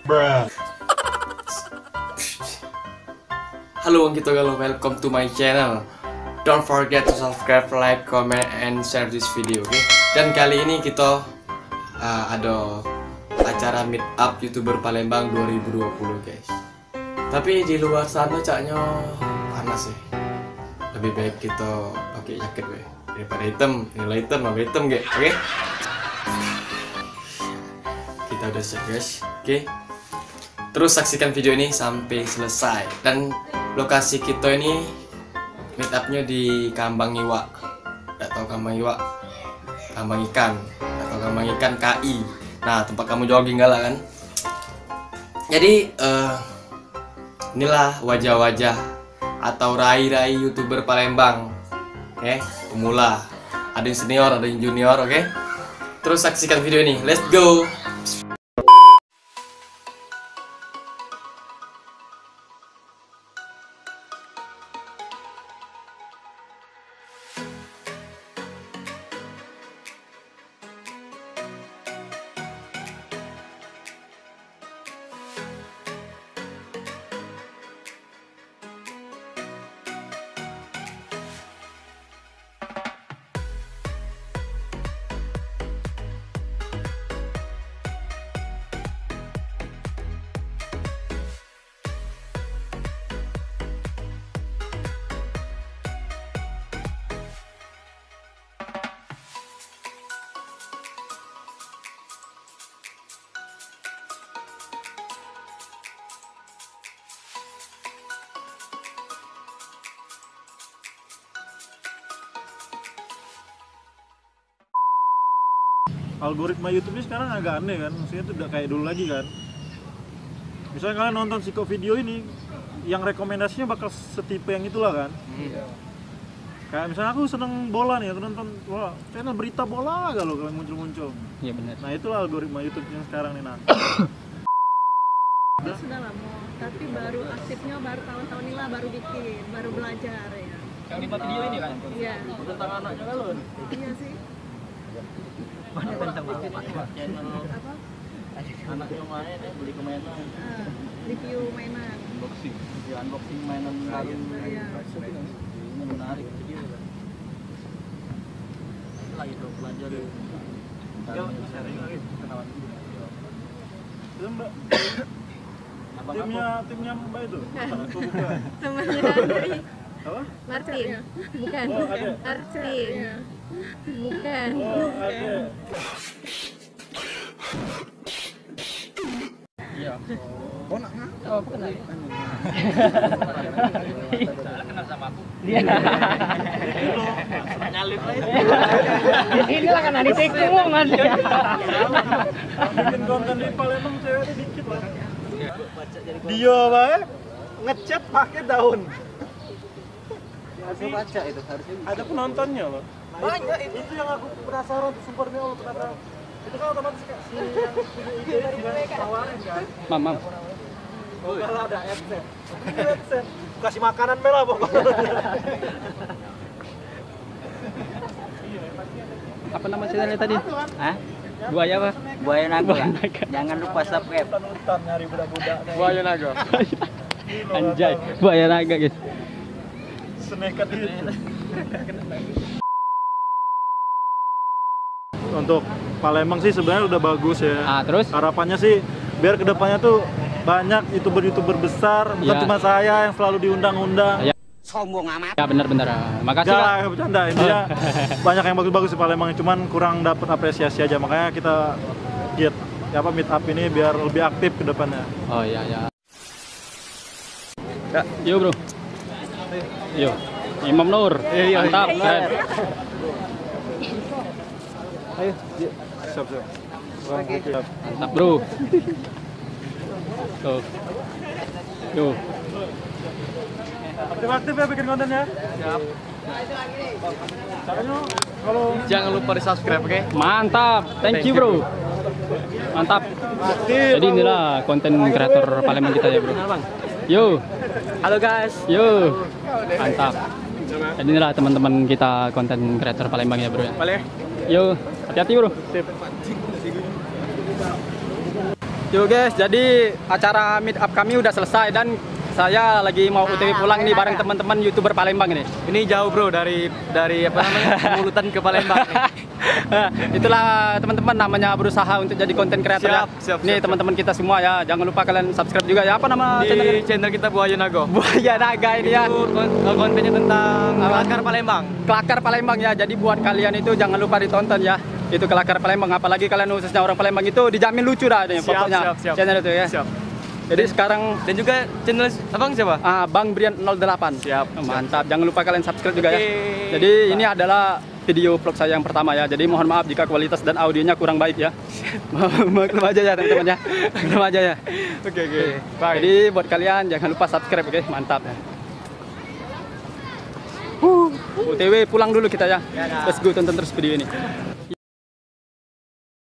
Halo gitu galau, welcome to my channel. Don't forget to subscribe, like, comment, and share this video, oke? Dan kali ini kita ada acara meet up YouTuber Palembang 2020, guys. Tapi di luar sana caknya panas sih. Lebih baik kita pakai jaket weh daripada hitam. Nilai hitam sama hitam, guys. Oke? Kita udah siap, guys. Oke? Terus saksikan video ini sampai selesai. Dan lokasi kita ini meet up-nya di Kambang Iwa. Gak tau Kambang Iwa? Kambang Ikan atau Kambang Ikan KI. Nah, tempat kamu jogging gak lah kan? Jadi inilah wajah-wajah atau rai-rai YouTuber Palembang. Oke, pemula. Ada yang senior, ada yang junior, oke? Terus saksikan video ini. Let's go. Algoritma YouTube ini sekarang agak aneh kan, maksudnya itu udah kayak dulu lagi kan. Misalnya kalian nonton Siko video ini, yang rekomendasinya bakal setipe yang itulah kan. Kayak misalnya aku seneng bola nih, aku nonton bola, channel berita bola agak loh kalian muncul-muncul. Iya benar. Nah itulah algoritma YouTube yang sekarang nih nah. Itu sudah lama, tapi baru aktifnya baru tahun-tahun ini lah, baru bikin, baru belajar ya. Yang 5 video ini kan? Iya. Tentang anaknya kan lo? Iya sih. Mana tentang apa? Channel Apa? anaknya main beli mainan. Review mainan. Unboxing. Ya unboxing mainan lain. Iya. Ini menarik video. Lagi tuh belajar. Yuk, sharing lagi kenalan dulu. Itu Mbak, Abang timnya Mbak itu? Aku bukan. Namanya Andri. Apa? Martin. Bukan. Oh, ada. Martin. Bukan. Oh, ada. Iya. Oh, nak mah? Oh, kenal. Kenal sama aku. Dia. Nyalip lah itu. Inilah kan ada tikung Mas. Bikin konten di Palembang ceweknya dikit lah. Dia bae ngechat pakai daun. Harusnya baca itu, harusnya Ada penontonnya loh. banyak Itu yang aku penasaran tuh sumbernya Allah penasaran. Itu kan otomatis kayak si yang punya ide itu kan tawarin kan. Mam. Oh, kalau ada AdSense. Itu AdSense. Kasih makanan mela pokoknya. Apa nama channelnya tadi? Hah? Buaya apa? Buaya Naga. Jangan lupa subscribe. Hutan nyari budak-budak. Buaya Naga. Anjay, Buaya Naga, guys. Senekat itu. Untuk Palembang sih sebenarnya udah bagus ya. Terus? Harapannya sih biar kedepannya tuh banyak youtuber besar, bukan Ya. cuma saya yang selalu diundang-undang. Ya. Sombong amat. Ya benar-benar. Makasih Enggak Kak. lah, bercanda. Intinya banyak yang bagus-bagus di Palembang, cuman kurang dapat apresiasi aja. Makanya kita giat meet up ini biar lebih aktif ke depannya. Oh iya ya. Yuk bro. Yuk. Imam Nur. Mantap. Keren. Ayo, siap. Mantap bro. Tuh. Yuk. Aktif ya bikin kontennya. Siap. Caranya kalau Jangan lupa di subscribe, oke? Mantap. Thank you bro. Mantap. aktif. Jadi inilah konten kreator Palembang kita ya bro. Yo. Halo guys. Yo. Mantap. Jadi inilah teman-teman kita konten kreator Palembang ya bro ya. Boleh. Yo, hati-hati bro. Sip. Yuk guys, jadi acara meet up kami udah selesai dan saya lagi mau UTW pulang nih bareng teman-teman YouTuber Palembang ini. Ini jauh bro dari apa namanya Mulutan ke Palembang. Itulah teman-teman namanya berusaha untuk jadi konten kreator ya. Siap, Nih siap. teman-teman kita semua ya, jangan lupa kalian subscribe juga ya. Apa nama Di channel kita Buaya Nago. Buaya Naga ini ya. Itu kontennya tentang Kelakar Palembang. Kelakar Palembang ya. Jadi buat kalian itu jangan lupa ditonton ya. Itu Kelakar Palembang, apalagi kalian khususnya orang Palembang itu dijamin lucu dah ini pokoknya. Siap. Channel itu ya. Siap. Jadi sekarang Dan juga channel abang siapa? Bang Brian 08. Siap. Mantap. Jangan lupa kalian subscribe juga ya. Oke. Jadi ini adalah video vlog saya yang pertama ya. Jadi mohon maaf jika kualitas dan audionya kurang baik ya. Maklum aja ya teman-teman ya. Maklum aja ya. Oke. Bye. Jadi buat kalian jangan lupa subscribe, oke? Mantap ya. OTW pulang dulu kita ya. Let's go, tonton terus video ini.